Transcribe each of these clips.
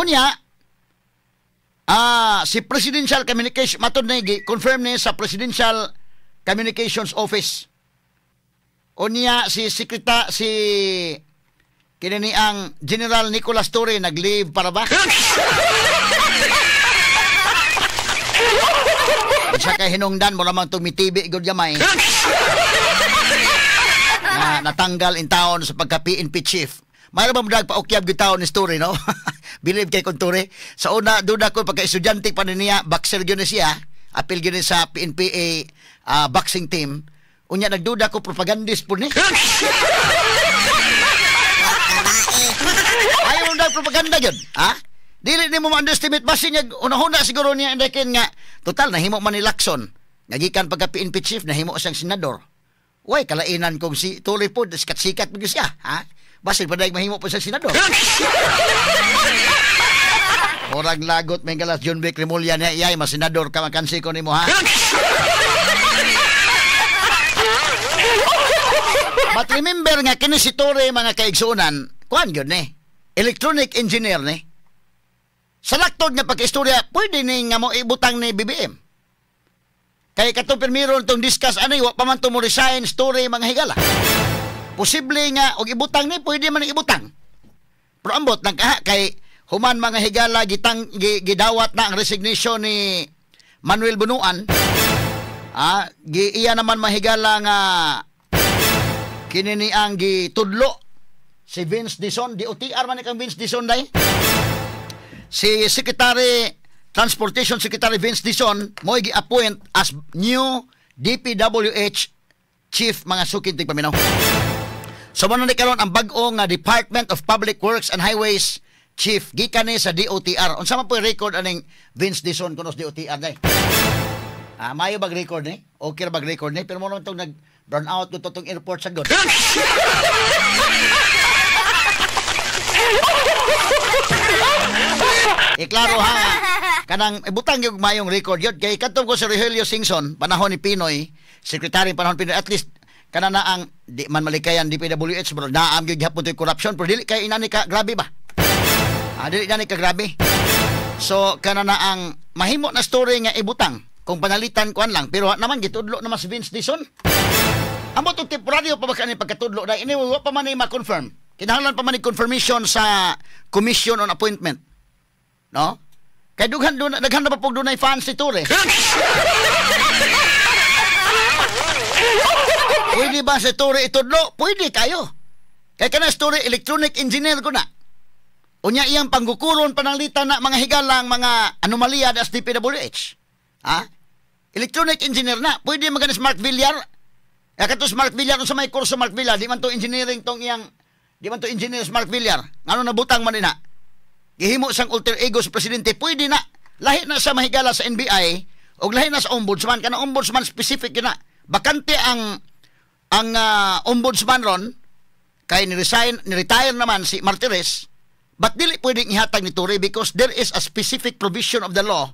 Unya, si Presidential Communication, matod na confirm ni sa Presidential Communications Office. Unya, si kinini ang General Nicolas Torre nag-leave para ba? Sa kay hinungdan mo namang tumitibi gud gamay. Na natanggal in town sa pagka-PNP chief. Mayroon ba mo nagpa-ukyab gud taon ni story, no? Believe kay Contore. Sa una, doon ako pagka-estudyante pa niya, boxer yun siya, apil yun sa PNPA boxing team. Unya, nagduda ko propagandist po ni. Ayaw mo propaganda yun, ha? Dili mo ma-underestimate basi niya, una-huna siguro niya, indakin nga, total, nahimo man ni Lacson. Nagikan pagka-PNP chief, nahimo siyang senador. Uy, kalainan kong si Tuloy po, sikat-sikat mo siya, ha? Basi pa dahil mahimo po sa senador. Orang lagot, may galas John Vic Remulla niya, iyay, mas senador ka, makansi ko ni mo, ha? But remember nga, kini si Torre, mga kaigsunan, kuhan yun, electronic engineer, sa laktod nga pagka-istorya, pwede nga mo ibutang ni BBM. Kaya katong permiron itong discuss, wa pa man ito mo resign, story, mga higala. Posible nga, og ibutang ni, pwede man ibutang. Pero ambot, kay human mga higala, gidawat na ang resignation ni Manuel Bunuan. Iya naman mahigala nga, kinini ang gitudlo, si Vince Dizon, DOTR man ikang Vince Dizon day. Si Transportation Secretary Vince Dizon mo gi-appoint as new DPWH Chief mga sukintig paminaw. So man ni karon ang bag-o nga Department of Public Works and Highways Chief gikan ni sa DOTR. Unsa man po record aning Vince Dizon kuno sa DOTR day? Mayo bag record ni? Okay ra bag record ni? Pero mo naman itong nag-burn out ko itong airport sa God. Klaro ha, kanang ibutang yung mayong record yun. Kaya katong ko si Rogelio Singson, panahon ni Pinoy, sekretary panahon Pinoy, at least kanana ang di man malikayan DPWH, bro, naam yung hapon ito yung corruption, pero dili kayo inani ka, grabe ba? Dili inani ka, grabe. So, kanana ang mahimo na story nga ibutang, kung panalitan kuan lang, pero naman gitudlo naman si Vince Dizon. Amo itong temporaryo pa ba kanina pagkatudlo? Anyway, wa pa man na ma-confirm. Kinahanglan pa man ni confirmation sa Commission on Appointment. No? Kaya daghan na pa po doon ay fans si Torre. Pwede ba si Torre itudlo? Pwede kayo. Kaya ka na si Torre, electronic engineer ko na. Unya iyang panggukuron pananglitan na mga higalang mga anomalya as DPWH. Electronic engineer na. Pwede magana Smart Villar. Kaya ka to Smart Villar, kung sa may kurso Smart Villar, di man to engineering tong iyang, di man to engineer Smart Villar. Ano nabutang man din na? Gihimo sang alter ego sa presidente, pwede na. Lahi na sa mahigala sa NBI, o lahi na sa ombudsman, kana ombudsman specific yun na. Bakante ang ombudsman ron, kay ni-retire naman si Martires, but dili pwedeng ihatag ni Torre because there is a specific provision of the law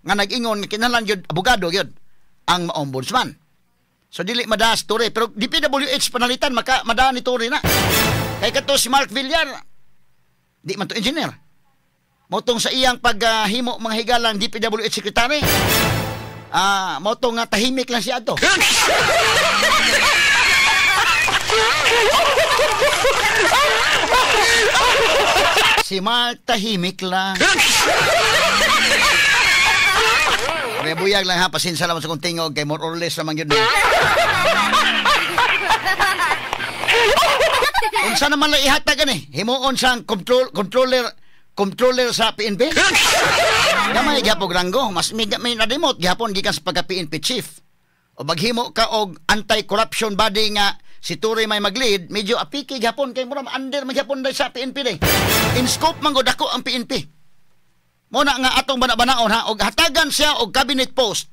nga nag-ingon, kinahanglan yun, abogado yun, ang ombudsman. So dili madaas Torre, pero DPWH panalitan, madaan ni Torre na. Kay kato si Mark Villar, di man to engineer. Motong sa iyang paghimo mga higalang DPWH secretary, motong tahimik lang siya ato. Si Mark tahimik lang. Rebuyag lang ha, pasensya naman sa kong tingog, kay more or less naman yun. Unsa naman lang ihatag himuon sang controller sa PNP. Gamay gyapon ranggo, mas may na-demote gyapon gikan sa pagka-PNP chief. O maghimo ka og anti-corruption body nga si Torre may mag-lead, medyo apiki gyapon kay mura under magyapon dai sa PNP day. In scope man gud ako ang PNP. Mo na nga atong bana-banaon ha, og hatagan siya og cabinet post.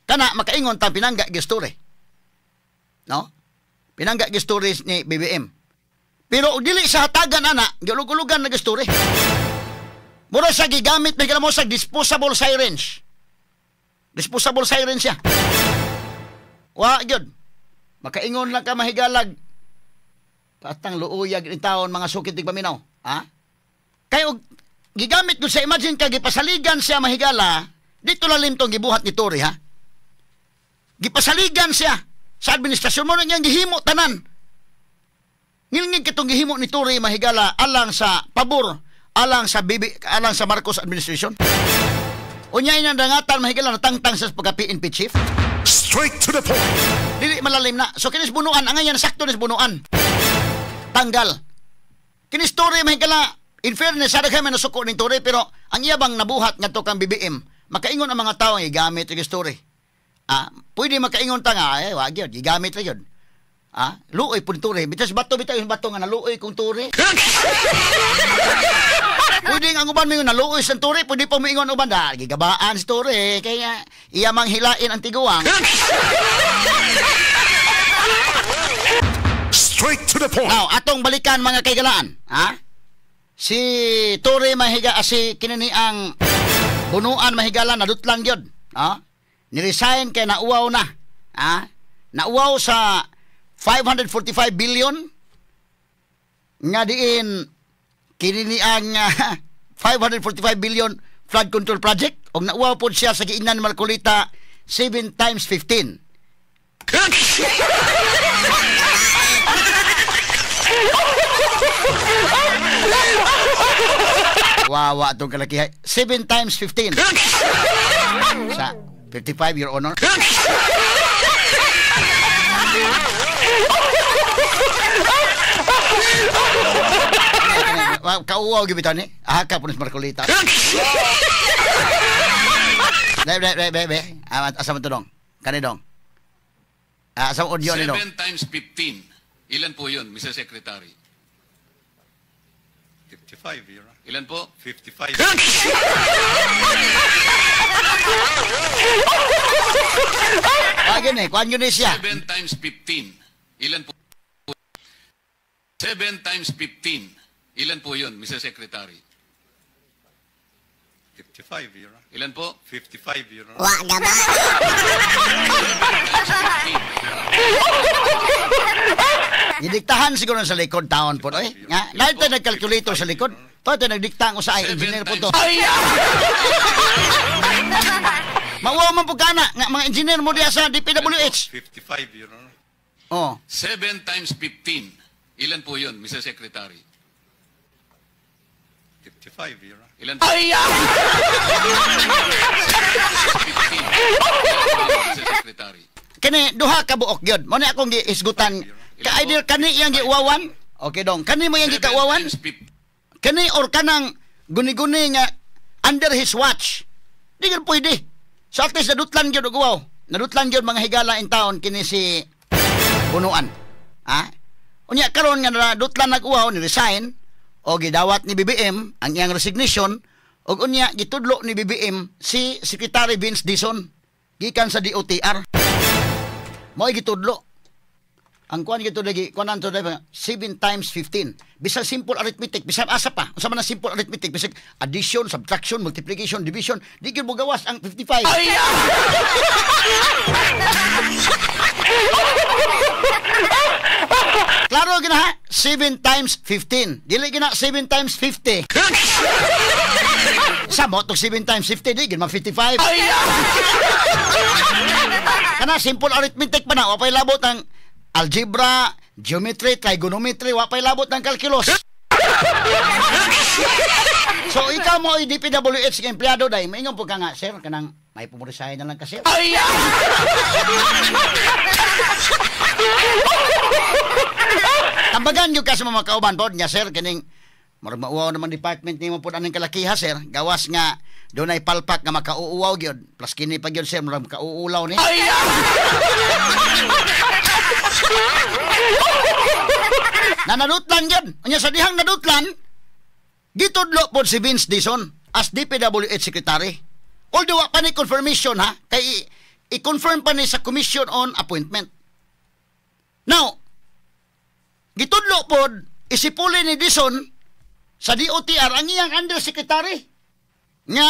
Kana makaingon ta pinangga gyud Torre. No? Pinangga gyud Torre ni BBM. Pero og dili sa hatagan ana, gyulug-ulugan na gyud Torre. Mura siya gigamit may mo sa disposable sirens. Disposable sirens siya. Wa gyud. Makaingon lang ka mahigalag. Patang luuyag ni taon mga sukitig paminaw, ha? Kay og gigamit ko sa imagine ka gipasaligan siya mahigala, dito lalim tong gibuhat ni Tory ha. Gipasaligan siya sa administrasyon mo nang gihimo tanan. Ngilngig kitong gihimo ni Tory mahigala alang sa pabor, alang sa Marcos administration. Unyay nang dangatan mahigala natangtang sa pagka-PNP chief. Straight to the point. Dili malalim na. So kinis bunuan, ang ngayon sakto nis bunuan. Tanggal. Kinis Tory mahigala, in fairness, sada kayo nasuko ni Tory, pero ang iyabang nabuhat nga to kang BBM, makaingon ang mga tao ang igamit yung Tory. Pwede makaingon ta nga, wag yun, igamit rin yun. Luoy po ni Tory. Bitas bato yung bato nga naluoy kong Tory. Pwede nga uban mo yung naluoy sa Tory, pwede pa mo ingon uban, gigabaan si Tory, kaya iyamang hilain ang tiguang. Straight to the point. Now, atong balikan mga kaigalaan, si Tory mahiga, si kinini ang bunuan mahigala nadutlang yun. Niresign kay nauwaw na. Nauwaw sa 545 billion nga diin kinini ang 545 billion flood control project og nauwaw po siya sa giingnan Marcolita 7 times 15. Wawa itong kalakihay. 7 times 15. Sa 55, Your Honor. Kauwaw gibita ni. Ahaka po ni Marcolita. Be. Asa mo ito dong? Kani dong? Asa mo audio ni dong? 7 times 15. Ilan po yun, Mr. Secretary? 55, Your Honor. Ilan po? 55. Kuan yun siya. 7 times 15. Ilan po? 7 times 15. Ilan po yun, Mr. Secretary? 55, Your Honor. Ilan po? 55, Your Honor. Wag ba? Idiktahan siguro sa likod taon po. Nga, dahil tayo nag-calculator sa likod. Tayo nagdikta ang usay engineer po to. Mawaw man po ka na, mga engineer mo diya sa DPWH. 55, Your Honor. Oh. 7 times 15. Ilan po yun, Mr. Secretary? 55, Your Honor. Ilan po? 15. Mr. Secretary. Kani, duha ka buok yun. Muna akong giisgutan. Ka-ideal kani yang giuwawan? Okay dong. Kani mo yang gikauwawan? Kani or kanang guni-guni nga under his watch. Di ka pwede. So at least nadutlan yun ugaw. Nadutlan yun mga higala in town kini si Bunuan. Unya karon nga nadutlan nag-uwaw ni resign o gidawat ni BBM ang iyang resignation o unya gitudlo ni BBM si Secretary Vince Dizon gikan sa DOTR. Mo'y gitudlo. Ang kuan gito lagi, kuanan to dai 7 times 15. Bisag simple arithmetic, bisag asa pa. Unsa man ang simple arithmetic, bisag addition, subtraction, multiplication, division, di gyud mo gawas ang 55. Klaro gina ha? 7 times 15. Dili gina 7 times 50. Sa mo to 7 times 50 di gid mag 55. Kana simple arithmetic pa na, wa pay labot ang algebra, geometry, trigonometry, wa pay labot ng calculus. So ikaw mo ay DPWH ka empleyado dai, maingon po ka nga, sir, kanang may pumurisahin na lang kasi. Tambagan yung ka sa mga kauban po niya, sir, kaning mauwaw naman department nimo po aning kalakiha, sir. Gawas nga doon ay palpak nga makauuwaw gyud. Plus kini pa gyud, sir, murag makauulaw ni. Nanadutlan gyud. Unya sa dihang nadutlan, gitudlo po si Vince Dizon as DPWH Secretary. Although pa ni confirmation ha, kay i-confirm pa ni sa Commission on Appointment. Now, gitudlo po isipuli ni Dizon sa DOTR ang iyang undersecretary nga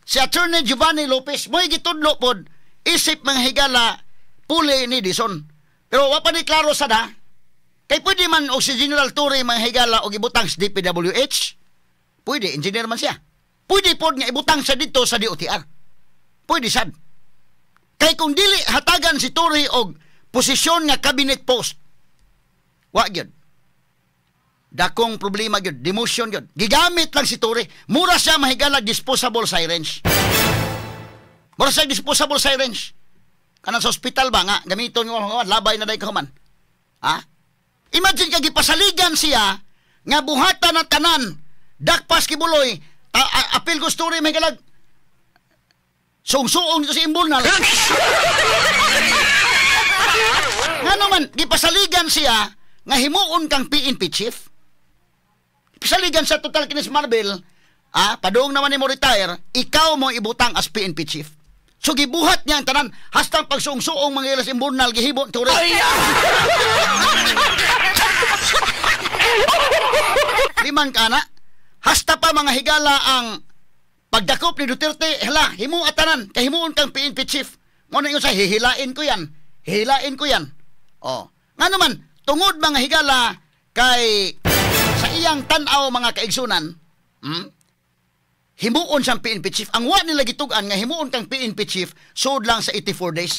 si Attorney Giovanni Lopez. Mo'y gitudlo po isip mga higala puli ni Dizon. Pero wa pa ni klaro sa kay pwede man o si General Torre mga higala o gibutang sa DPWH. Pwede, engineer man siya. Pwede po nga ibutang siya dito sa DOTR. Pwede sad. Kay kung dili hatagan si Tory og posisyon nga cabinet post, wa gyud. Dakong problema gyud, demotion gyud. Gigamit lang si Tory. Mura siya mahigala disposable sirens. Mura siya disposable sirens. Kanang sa ospital ba nga gamiton mo labay na day kahuman. Ha? Imagine kag gipasaligan siya nga buhatan ng tanan. Dakpas kibuloy. Apil ko Tory mahigalag. Suong-suong dito sa imburnal. Nga naman, gipasaligan siya nga himuon kang PNP chief. Pasaligan sa total kinis Marvel, padung naman ni mo retire, ikaw mo ibutang as PNP chief. So gibuhat niya ang tanan, hastang pagsuong-suong mga ilas imburnal, gihibon, Tory. Liman ka na, hasta pa mga higala ang pagdakop ni Duterte, hala, himu at tanan, kahimuon kang PNP chief. Muna yung sa hihilain ko yan. Hihilain ko yan. O, nga naman, tungod mga higala kay sa iyang tanaw mga kaigsunan, himuon siyang PNP chief. Ang wa nila gitugan nga himuon kang PNP chief, sud lang sa 84 days.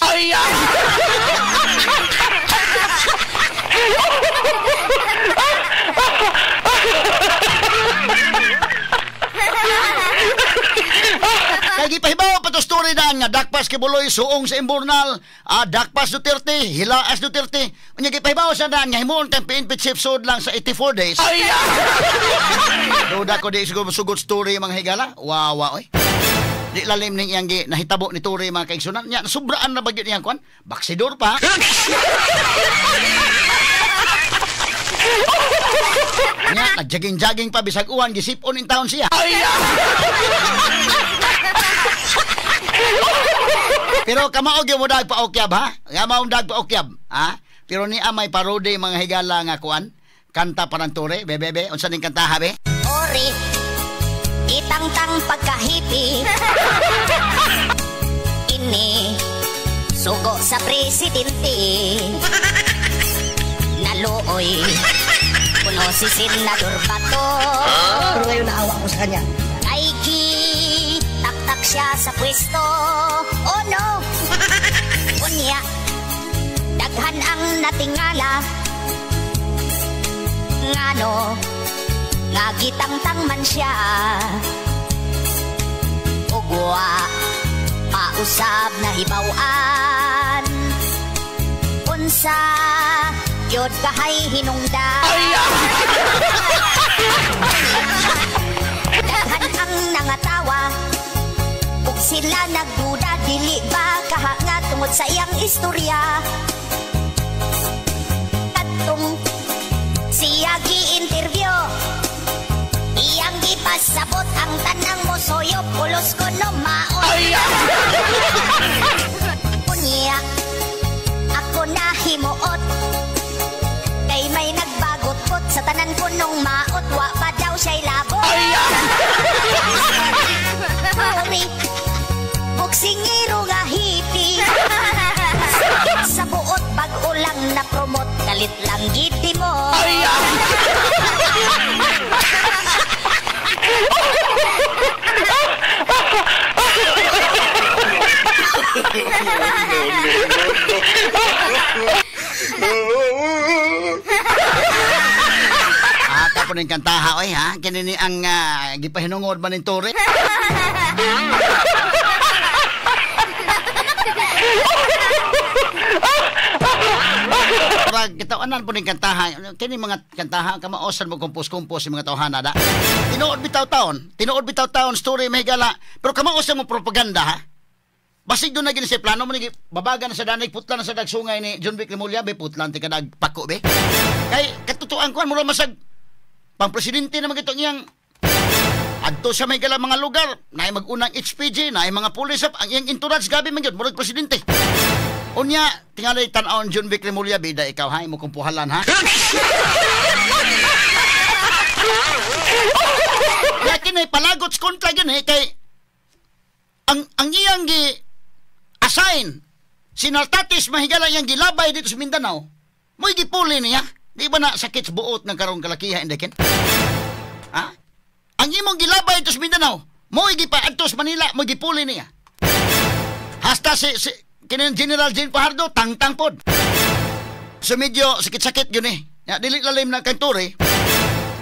Kaya gipahibaw pa to story na nga dakpas kibuloy suong sa imburnal, dakpas Duterte, hilaas Duterte. Unya gipahibaw sa daan nga himuon kang PNP chief sud lang sa 84 days. Duda ko di siguro sugod story mga higala. Wawa oy. Di lalim ning iyang nahitabo ni Tory mga kaigsunan. Nya sobraan na bagyo niyang kwan. Baksidor pa. Nya nagjaging-jaging pa bisag uwan gisipon in town siya. Pero kamao gyud mo dag pa okyab ha. Kamao dag pa okyab, ha? Pero ni amay parody mga higala nga kuan. Kanta pa ng Tory, bebe, unsa ning kanta ha be? Ori, itangtang pagkahipi. Ini sugo sa presidente. Naluoy kuno si Senador Bato. Pero ngayon naawa ko sa kanya. Ay taktak siya sa pwesto. Oh no. Unya daghan ang natingala. Ngano nga gitangtang man siya. Ugwa pausab na hibawan. Unsa yod kahay hinungdan. Daghan ang nangatawa. Ug sila nagduda dili ba kahanga tungod sa iyang istorya. Kadtong siya gi-interview, iyang gipasabot ang tanang mo soyo pulos ko no maon. Unya ako na himuot kay may nagbagot-kot sa tanan ko nung maot, wa pa daw siya'y labot. Sorry, buksingiro nga hipi. Sa buot bag-o lang na promote, kalit lang giti mo. Tapos ng kantaha oy ha, kinini ang gipahinungod man ng Tory. Para kitaanan po ng kantaha, kini mga kantaha kamaosan mo kumpos-kumpos yung mga tawhana da. Tinuod bitaw taon story may gala, pero kamaosan mo propaganda ha. Basig doon na gini sa plano mo ni babagan sa danay putla na sa dagsungay ni John Vic Rimulya be putlan ti kadag pako be. Kay katutuan ko mura masag pang presidente naman gito iyang adto sa may gala mga lugar, naay mag-unang HPG, naay mga pulis ang iyang entourage gabi man gyud murag presidente. Unya, tingalay tan-aon John Vic Rimulya bida ikaw ha imo kung puhalan ha. Yakin ay palagots kontra gyud kay ang iyang assign sinaltatis mahigala yang gilabay dito sa Mindanao mo'y gipuli niya di ba na sakit buot ng karong kalakiha indekin ha Ang imong gilabay ito sa Mindanao, mo gipa adtos Manila, mo gipuli niya. Hasta si kinin General Jane Fajardo, tangtang pod. So medyo sakit-sakit yun eh. Dili lalim na kantore.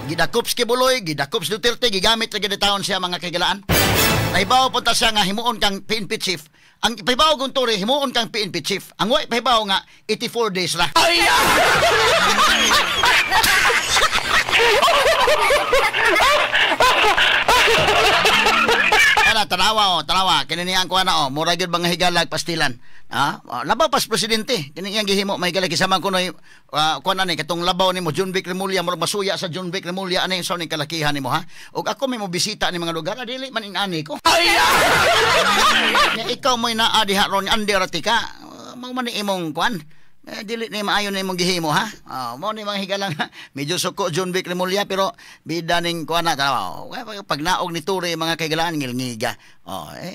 Gidakop si Kibuloy, gidakop si Duterte, gigamit na gidataon siya mga kagalaan. Nahibaw punta siya nga himuon kang PNP chief. Ang ipahibaw kong tore, himuon kang PNP chief. Ang way pahibaw nga, 84 days ra. Tanawa. Kininihan ko na, mura yun mga higalag pastilan. Labaw pas presidente. Kininihan gihimo, may higalag isama ko na, katong labaw ni mo, John Vic Remulla, mura masuya sa John Vic Remulla, ano yung sa ning kalakihan ni mo, ha? O ako may mo bisita ni mga lugar, dili man inani ko. Ikaw mo'y naadiha ron, Andy Ratika, mau man imong kwan. Dili ni maayon na imong gihimo, ha? Mo ni mga higalang medyo suko John Vic Remulla pero bida ning kuana tanaw. Pag naog ni Turi mga kaigalaan ngilngiga.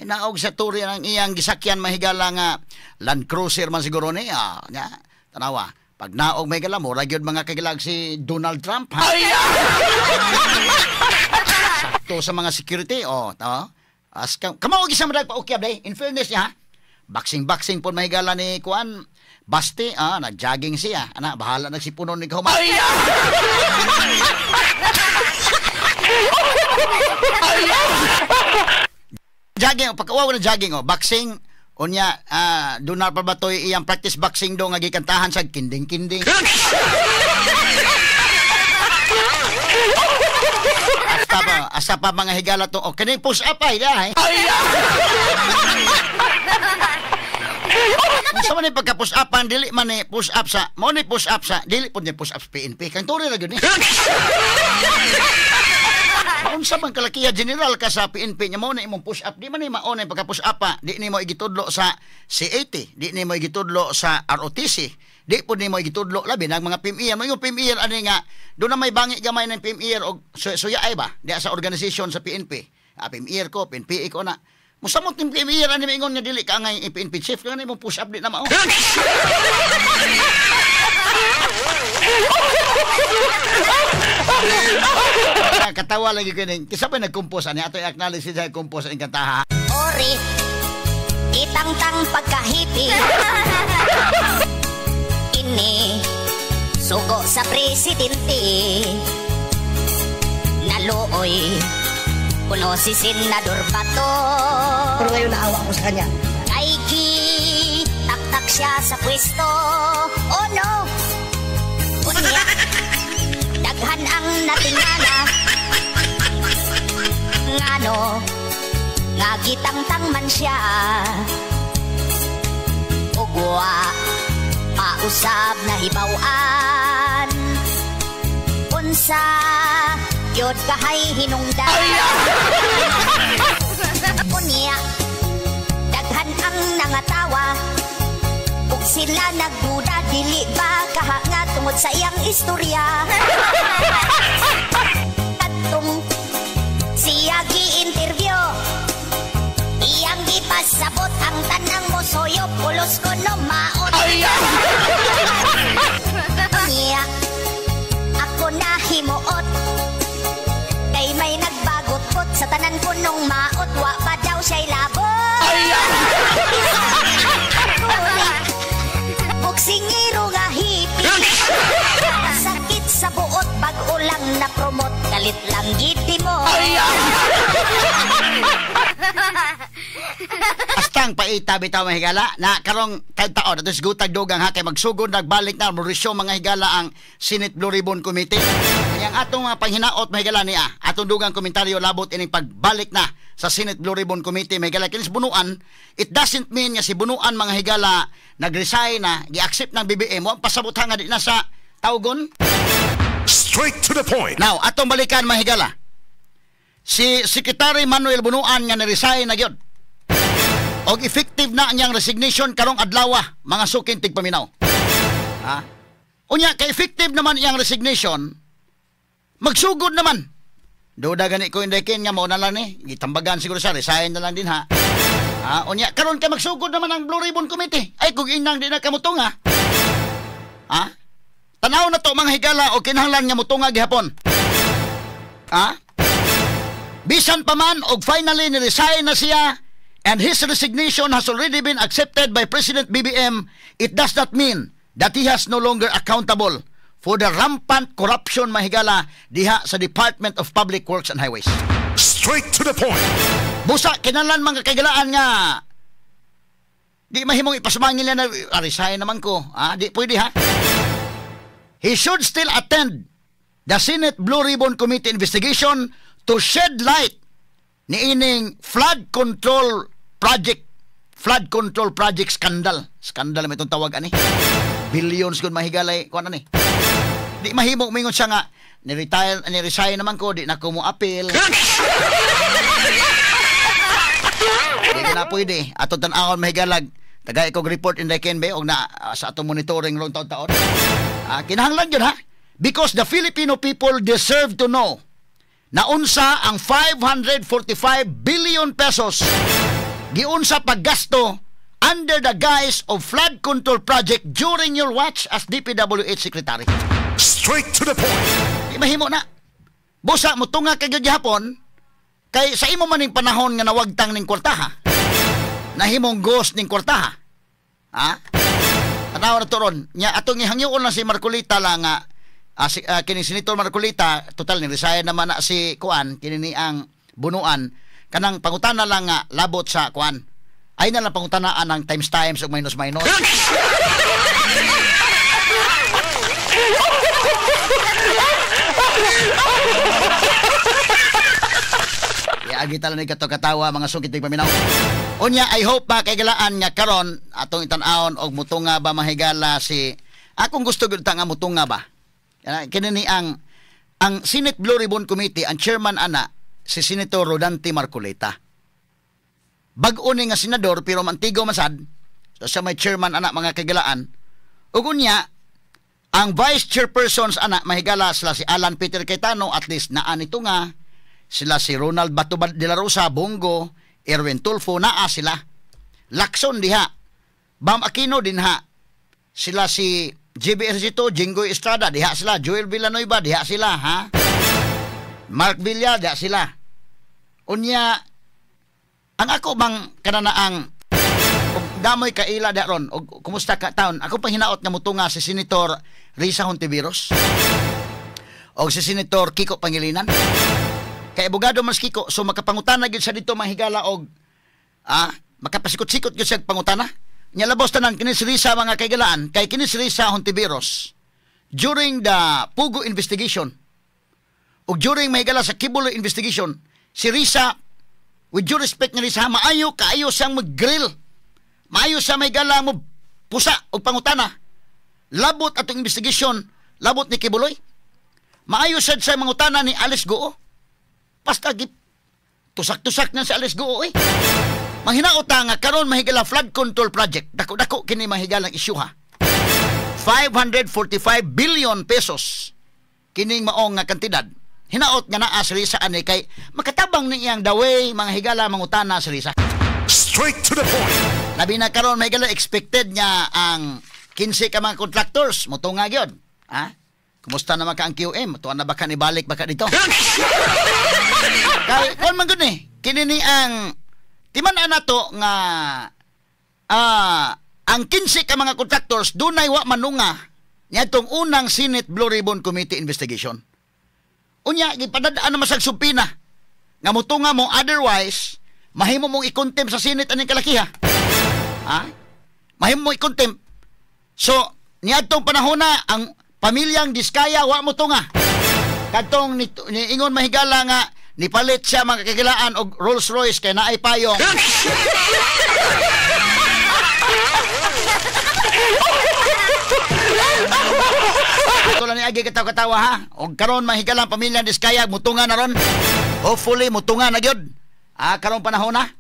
Naog sa Turi ang iyang gisakyan mahigala nga Land Cruiser man siguro ni. Tanawa. Pag naog may gala mo, ragyod mga kaigalag si Donald Trump, ha? Sakto sa mga security, kamaog isang madag pa ukyab day. In fairness niya, ha? Boxing po mahigala ni kuan. Basti, nag-jogging siya. Bahala nagsipunon ni Kahuma. Jogging, pagkawaw na jogging, boxing, unya, doon na pa ba ito iyang practice boxing do nga gikantahan sa kinding-kinding. Asa pa mga higala to, kani push up ay, dahay. Sa man pagka-push upan, dili man ni push up sa, mo ni push up sa, dili po ni push up sa PNP. Kang turi na yun eh. Unsa man kalakiya general ka sa PNP nya mo na imong push up, di man ni mauna pagka-push up pa, di ni mo igitudlo sa C80, di ni mo igitudlo sa ROTC, di po ni mo igitudlo labi ng mga PMER. Mo yung PMER ani nga, doon na may bangi gamay ng PMER og suya ay ba, di sa organisasyon sa PNP. PMER ko, PNP ko na. Musamot yung PMER, ano may ingon nga dili ka nga yung PNP chief, kaya na yung push up di na mao. Katawa lagi ko din. Kisa pa nag-compose, ano ato i-acknowledge siya nag-compose ang kantaha. Ori, itang-tang pagkahipi. Ini, sugo sa presidente. Naluoy, kuno si Senador Bato. Pero ngayon naawa ko sa kanya. Kay taktak siya sa pwesto. Oh no! Unya, daghan ang natingala. Ngano, nga gitang-tang man siya. Ugwa, pausab na hibawan. Unsa, yod kahay hinungdan. Unya, daghan ang nangatawa. Ug sila nagduda, dili ba kahanga tungod sa iyang istorya. Katong siya gi-interview, iyang gipasabot ang tanang mo soyo, pulos ko no maot. Unya, ako na himuot. Kay may nagbagot-kot sa tanan ko nung maot, wa pa daw siya'y labot. Boksingero nga hipi. Sakit sa buot, bago lang na-promote, galit lang giti mo. Astang paita bitaw mga higala na karong taon ato sigutag dugang ha kay magsugod nagbalik na morisyo mga higala ang Senate Blue Ribbon Committee. Yang atong panghinaot mga higala niya atong dugang komentaryo labot ining pagbalik na sa Senate Blue Ribbon Committee mga higala kinis bunuan. It doesn't mean nga si bunuan mga higala nag-resign na gi-accept ng BBM mo pasabot nga di na sa tawgon. Straight to the point. Now atong balikan mga higala. Si Secretary Manuel Bunuan nga ni-resign na gyud. Og effective na niyang resignation karong adlaw mga sukin tigpaminaw. Unya kay effective naman iyang resignation, magsugod naman. Duda gani ko indekin nga mo na lang ni, gitambagan siguro sa resign na lang din ha. Unya karon kay magsugod naman ang Blue Ribbon Committee. Ay kung inang di na kamutong Tanaw na to mga higala o kinahanglan nga mutunga gihapon. Bisan pa man og finally ni-resign na siya and his resignation has already been accepted by President BBM, it does not mean that he has no longer accountable for the rampant corruption mahigala diha sa Department of Public Works and Highways. Straight to the point. Busa kinalan mga kagalaan nga di mahimong ipasmangil na resign naman ko. Di pwede ha. He should still attend the Senate Blue Ribbon Committee investigation to shed light ni ining flood control project scandal. Scandal may itong tawag ani. Billions kun mahigalay kuan ani. Di mahimong mingon siya nga ni-resign naman ko, di na ko mo appeal. Di na pwede. Ato tan-awon mahigalag. Tagay ko report in the Kenbe og na sa atong monitoring long taon-taon. Kinahanglan yun ha. Because the Filipino people deserve to know na unsa ang 545 billion pesos giunsa paggasto under the guise of flood control project during your watch as DPWH Secretary. Straight to the point. Di mahimo na. Busa mo tunga kay gyapon kay sa imo maning panahon nga nawagtang ning kwartaha. Nahimong ghost ning kwartaha. Tanaw na turon. Nya atong ihangyoon lang si Marcolita lang nga kini Senator Marcolita total ni resign naman na si kuan kini ni ang bunuan kanang pangutana lang nga labot sa kuan. Ay na lang pangutanaan ng times ug minus. Agita lang ni katawa mga sungkit ng paminaw. Unya, I hope kaigalaan nga karon atong itan-aon og mutunga ba mahigala si akong gusto gyud nga mutunga ba. Kini ni ang Senate Blue Ribbon Committee, ang chairman ana si Senator Rodante Marcolita. Bag-o ni nga senador pero mantigo masad. So siya may chairman ana mga kaigalaan. Ug unya ang vice chairpersons ana mahigala sila si Alan Peter Cayetano, at least naa nito nga sila si Ronald Bato de la Rosa, Bongo, Erwin Tulfo, naa sila. Lacson diha. Bam Aquino din ha. Sila si JB Ercito, Jinggoy Estrada, diha sila. Joel Villanueva, diha sila, ha? Mark Villa, diha sila. Unya, ang ako bang kananaang damoy kaila da ron, o kumusta ka taon, ako pang hinaot nga mutunga si Senator Risa Hontiveros o si Senator Kiko Pangilinan. Kay abogado mas Kiko, so makapangutana gyud sa dito mahigala og makapasikot-sikot gyud sa pangutana. Nya labos tanan kini si Risa mga kaigalaan, kay kini si Risa Hontiveros during the Pugo investigation ug during mahigala sa Kibuloy investigation, si Risa, with due respect nga Risa, maayo kaayo siyang mag-grill. Maayo sa mahigala mo pusa og pangutana. Labot atong investigation, labot ni Kibuloy. Maayo sad sa mangutana ni Alice Goo. Basta tusak-tusak na si Alice Goo eh. Manghinaot nga karon mahigala flood control project. Dako-dako kini mahigalang isyu ha. 545 billion pesos kining maong nga kantidad. Hinaot nga naa si Risa ani kay makatabang ni iyang daway mga higala mangutana si Risa. Straight to the point. Labi na karon mahigala expected niya ang 15 ka mga contractors motunga gyud. Ha? Kumusta naman ka ang QM? Tuwan na baka nibalik baka dito? Kaya, kung man gud ni, kini ni ang timan na to nga ang 15 ka mga contractors dunay wa manunga niya itong unang Senate Blue Ribbon Committee investigation. Unya, gipadadaan naman sa supina nga mutunga mo, otherwise mahimo mong i-contempt sa Senate aning kalakiha. Ha? Mahimo mong i-contempt. So, niya itong panahon na ang pamilyang Diskaya wa mo tunga. Kadtong ni ingon mahigala nga nipalit siya mga kagilaan og Rolls Royce kay naay payong. Ato lang ni agi katawa ha. Og karon mahigalang pamilyang Diskaya mutunga na ron. Hopefully mutunga na gyud. Karon panahon na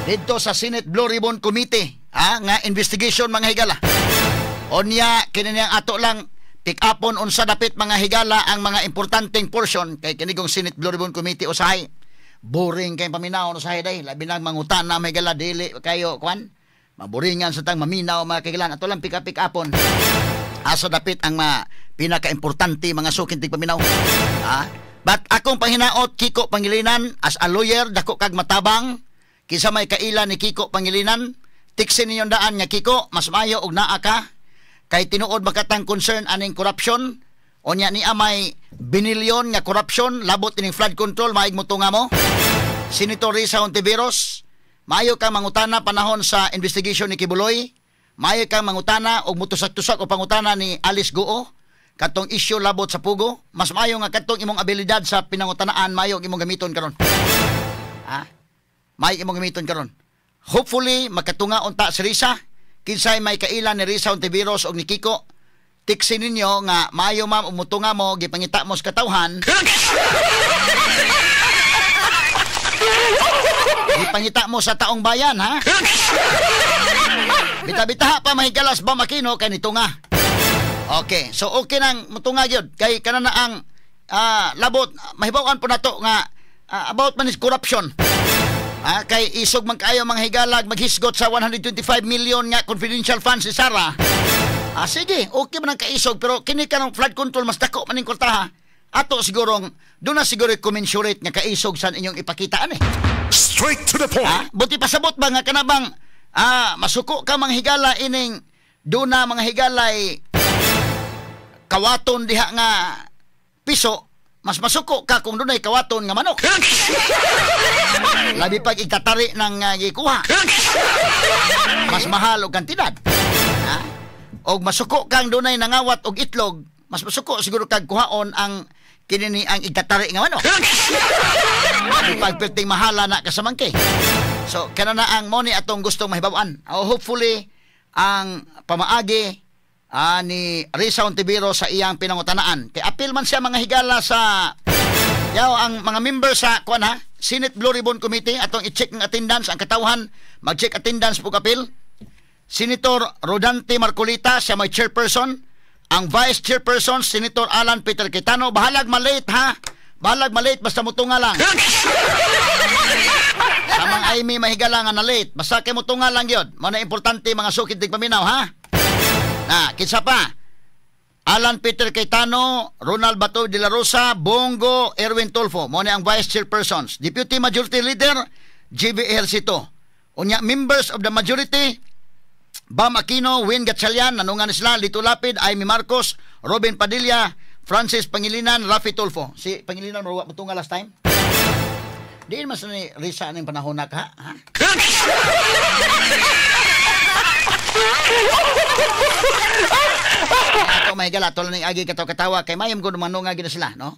dito sa Senate Blue Ribbon Committee nga investigation mga higala. Onya kini niyang ato lang pick upon unsa dapit mga higala ang mga importanteng portion kay kinigong Senate Blue Ribbon Committee usahay. Boring kay paminaw usahay day, labi nang mangutan na may higala dili kayo kwan. Maboringan sa tang maminaw mga kailan ato lang pick upon. Aso dapit ang pinaka-importante mga sukintig paminaw. But akong panghinaot, Kiko Pangilinan, as a lawyer, dako kag matabang, kisa may kaila ni Kiko Pangilinan, tiksin ninyong daan nga Kiko, mas mayo og naa ka, kay tinuod makatang concern aning corruption, o niya ni amay binilyon nga corruption, labot ining flood control, maig mo tunga mo. Senator Risa Hontiveros, mayo kang mangutana panahon sa investigation ni Kibuloy, mayo kang mangutana og mutusak-tusak o pangutana ni Alice Goo, katong issue labot sa pugo, mas mayo nga katong imong abilidad sa pinangutanaan, mayo imong gamiton karon. Mayo imong gamiton karon. Hopefully makatunga unta si Risa, kinsay may kaila ni Risa Hontiveros og ni Kiko, tiksin ninyo nga mayo ma'am umutunga mo, gipangita mo sa katawhan. Gipangita mo sa taong bayan, ha? Bita-bita pa mahigalas ba makino kay nitunga. Okay, so okay nang mutunga gyud kay kana na ang labot mahibaw-an po nato nga about man is corruption. Kay isog man kaayo mga higalag maghisgot sa 125 million nga confidential funds si Sara. Sige, okay man ang kaisog pero kini kanang flood control mas dako man ning kwartaha. Ato sigurong doon na siguro commensurate nga kaisog sa inyong ipakitaan Straight to the point. Buti pasabot ba nga kanabang masuko ka mga higala ining doon na mga higalay kawaton diha nga piso, mas masuko ka kung doon ay kawaton nga manok. Labi pag itatari ng gikuha. Mas mahal og kantidad. Og masuko kang doon ay nangawat og itlog, mas masuko siguro kag kuhaon ang kinini ang itatari nga manok. Labi pag perting mahala na kasamangke. So kana na ang money atong gustong mahibaw-an. Hopefully ang pamaagi ni Risa Hontiveros sa iyang pinangutanaan. Kay apil man siya mga higala sa ang mga member sa Senate Blue Ribbon Committee atong i-check ng attendance ang katawhan, mag-check attendance po apil. Senator Rodante Marcolita siya may chairperson, ang vice chairperson Senator Alan Peter Cayetano. Bahalag malate ha. Bahalag malate basta mutunga lang. Sa mga Amy mahigala nga na late, basta kay mutunga lang gyud. Mao na importante mga sukid dig paminaw ha. Kinsa pa? Alan Peter Cayetano, Ronald Bato de la Rosa, Bongo, Erwin Tulfo, mo ang vice chairpersons. Deputy Majority Leader, JB Ejercito. Unya, members of the majority, Bam Aquino, Win Gatchalian, nanungan sila, Lito Lapid, Amy Marcos, Robin Padilla, Francis Pangilinan, Rafi Tulfo. Si Pangilinan, maruwa mo nga last time? Diin mas ni Risa ng panahon na ka, ha? Ato may gala tol ning agi katawa kay mayam ko manunga gid sila no.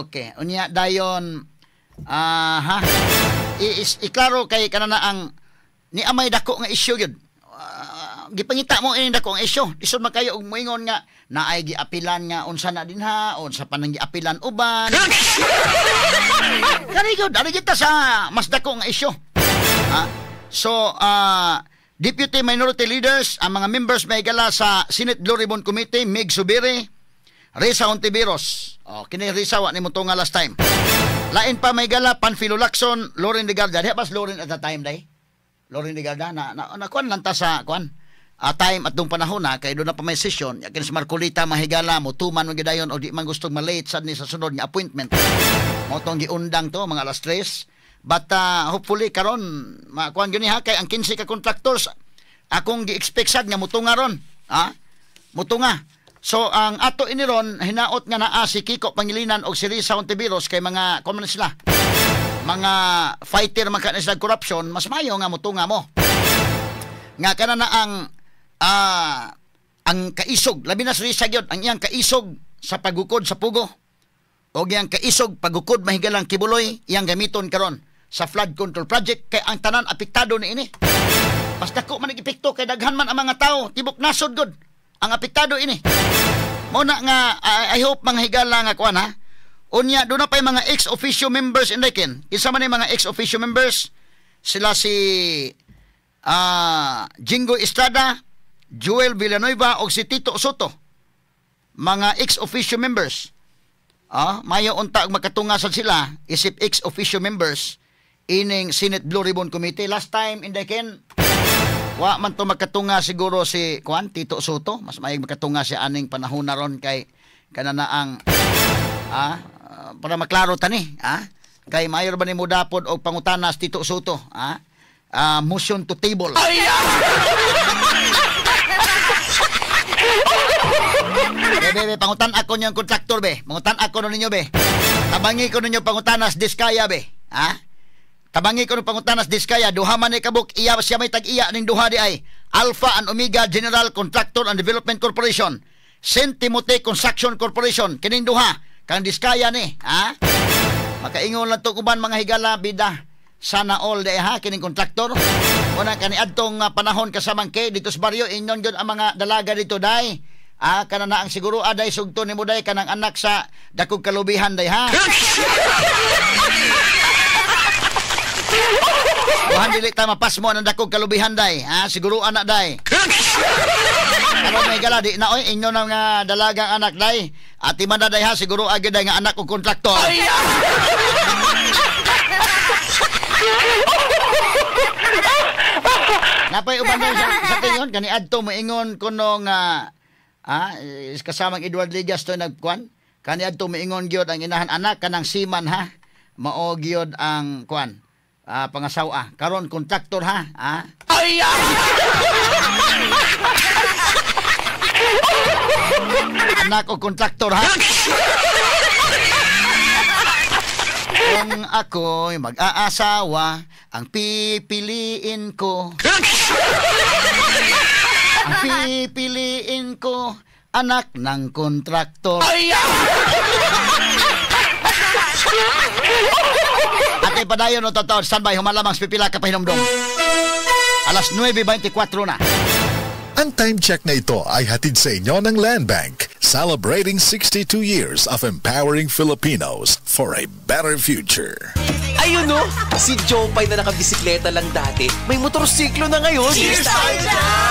Okay, unya dayon iklaro kay kanana ang ni amay dako nga issue gyud. Gipangita mo ini dako nga issue. Isod man kayo og moingon nga naay giapilan nga unsa na dinha, unsa pa nang giapilan uban. Kani gyud ari kita sa mas dako nga issue. So Deputy Minority Leaders, ang mga members may gala sa Senate Blue Ribbon Committee, Mig Subiri, Risa Hontiveros. Kini Risa, wa ni mo nga last time. Lain pa may gala, Panfilo Lacson, Loren de Garda. Di ba Loren at the time, day? Loren de Garda, kuan lang ta sa, kuan, time at doong panahon na, kaya doon na pa may session, yakin si Marcolita, mahigala, mutuman, magidayon, o di man gustong malate sa sunod ng appointment. Mo tong giundang to, mga alas 3. But hopefully karon makuan gyud ni ha kay ang 15 ka contractors akong gi-expect sad nga mutunga ron. Mutunga. So ang ato ini ron hinaot nga naa si Kiko Pangilinan og si Risa Hontiveros kay mga kon man sila. Mga fighter man kana sila corruption, mas mayo nga mutunga mo. Nga kana na ang kaisog, labi na si Risa gyud ang iyang kaisog sa pagukod sa pugo. Og iyang kaisog pagukod mahigalang Kibuloy iyang gamiton karon sa flood control project kay ang tanan apektado ni ini. Basta ko man epekto kay daghan man ang mga tao tibok nasod gud ang apektado ini. Mo na nga I hope mga higala nga kuan ha. Unya do na pay mga ex officio members in Lekin. Isa man ni mga ex officio members sila si Jingo Estrada, Joel Villanueva og si Tito Soto. Mga ex officio members. Mayo unta makatungasan sila isip ex officio members ining Senate Blue Ribbon Committee. Last time in Lekin Wa man to magkatunga siguro si Juan Tito Soto, mas maayong magkatunga si aning panahon na ron kay kanana ang para maklaro tani, kay mayor ba ni mo dapod og pangutanas Tito Soto, motion to table. Be, pangutan ako niyang kontraktor, be. Pangutan ako ninyo, be. Tabangi ko ninyo pangutanas Diskaya, be. Tabangi ko ng pangutanas Diskaya. Duha man ni kabuk, iya siya may tag-iya ning duha di ay Alpha and Omega General Contractor and Development Corporation, Saint Timothy Construction Corporation, kining duha, kang Diskaya ni, makaingon lang to kuban mga higala, bida. Sana all day kining kontraktor. Una kaniadtong panahon kasamang kay dito sa baryo inyon gyud ang mga dalaga dito day. Kanana ang siguro aday sugto nimo day kanang anak sa dakog kalubihan day Kuhan dili ta mapas mo ang dakog kalubihan day. Siguro anak day. Pero may gala di na oy inyo nang dalagang anak day. Ati man day siguro agi day nga anak og kontraktor. Napay uban doon sa tingon kani adto moingon kuno nga kasamang Edward Ligas to nagkuan kani adto moingon gyud ang inahan anak kanang siman mao gyud ang kuan pangasawa karon kontraktor anak o kontraktor Kung ako'y mag-aasawa, ang pipiliin ko. Ang pipiliin ko, anak ng kontraktor. Ate padayon no totoo, standby, humalamang pipila ka pahinomdom. Alas 9:24 na. Ang time check na ito ay hatid sa inyo ng Land Bank, celebrating 62 years of empowering Filipinos for a better future. Ayun no, si Jopay na nakabisikleta lang dati, may motorsiklo na ngayon. Cheers tayo dyan!